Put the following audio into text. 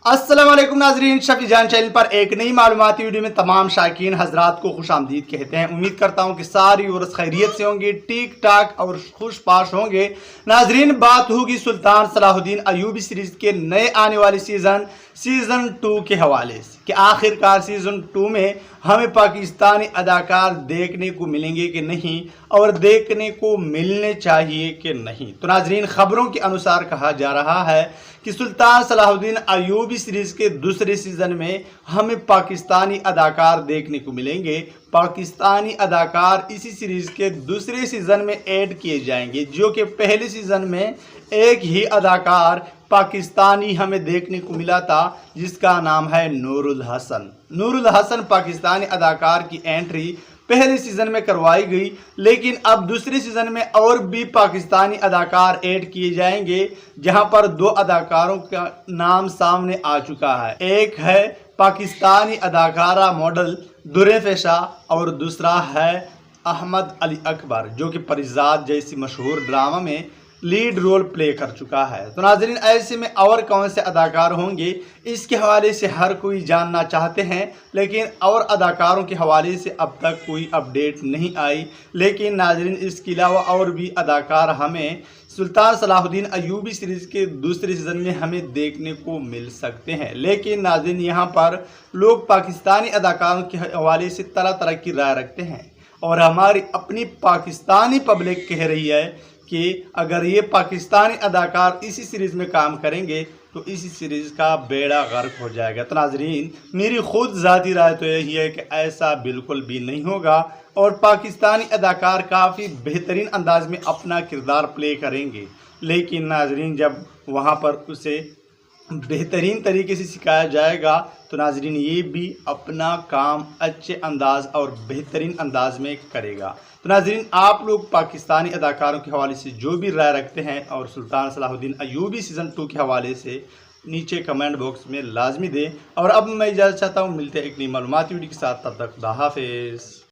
अस्सलाम वालेकुम नाजरीन, शफी जान चैनल पर एक नई मालूमाती वीडियो में तमाम शायकीन हजरात को खुश आमदीद कहते हैं। उम्मीद करता हूँ कि सारी उर्स खैरियत से होंगे, ठीक ठाक और खुश पाश होंगे। नाजरीन, बात होगी सुल्तान सलाहुद्दीन अयूबी सीरीज के नए आने वाले सीज़न 2 के हवाले से कि आखिरकार सीज़न 2 में हमें पाकिस्तानी अदाकार देखने को मिलेंगे कि नहीं और देखने को मिलने चाहिए कि नहीं। तो नाजरीन, खबरों के अनुसार कहा जा रहा है कि सुल्तान सलाहुद्दीन अयूबी सीरीज के दूसरे सीजन में हमें पाकिस्तानी अदाकार देखने को मिलेंगे। पाकिस्तानी अदाकार इसी सीरीज के दूसरे सीजन में ऐड किए जाएंगे, जो कि पहले सीजन में एक ही अदाकार पाकिस्तानी हमें देखने को मिला था, जिसका नाम है नूरुल हसन। नूरुल हसन पाकिस्तानी अदाकार की एंट्री पहले सीजन में करवाई गई, लेकिन अब दूसरे सीजन में और भी पाकिस्तानी अदाकार ऐड किए जाएंगे, जहां पर दो अदाकारों का नाम सामने आ चुका है। एक है पाकिस्तानी अदाकारा मॉडल दुर्रे फेशा और दूसरा है अहमद अली अकबर, जो कि परिजात जैसी मशहूर ड्रामा में लीड रोल प्ले कर चुका है। तो नाजरीन, ऐसे में और कौन से अदाकार होंगे, इसके हवाले से हर कोई जानना चाहते हैं, लेकिन और अदाकारों के हवाले से अब तक कोई अपडेट नहीं आई। लेकिन नाजरीन, इसके अलावा और भी अदाकार हमें सुल्तान सलाहुद्दीन अयूबी सीरीज़ के दूसरे सीज़न में हमें देखने को मिल सकते हैं। लेकिन नाजरीन, यहाँ पर लोग पाकिस्तानी अदाकारों के हवाले से तरह तरह की राय रखते हैं और हमारी अपनी पाकिस्तानी पब्लिक कह रही है कि अगर ये पाकिस्तानी अदाकार इसी सीरीज़ में काम करेंगे तो इसी सीरीज़ का बेड़ा गर्क हो जाएगा। तो नाजरीन, मेरी खुद ज़ाती राय तो यही है कि ऐसा बिल्कुल भी नहीं होगा और पाकिस्तानी अदाकार काफ़ी बेहतरीन अंदाज में अपना किरदार प्ले करेंगे। लेकिन नाजरीन, जब वहाँ पर उसे बेहतरीन तरीके से सिखाया जाएगा तो नाजरीन ये भी अपना काम अच्छे अंदाज और बेहतरीन अंदाज में करेगा। तो नाजरीन, आप लोग पाकिस्तानी अदाकारों के हवाले से जो भी राय रखते हैं और सुल्तान सलाहुद्दीन अयूबी सीज़न 2 के हवाले से नीचे कमेंट बॉक्स में लाजमी दें। और अब मैं इजाज़त चाहता हूँ, मिलते हैं एक नई मालूमाती वीडियो के साथ, तब तक खुदा हाफिज़।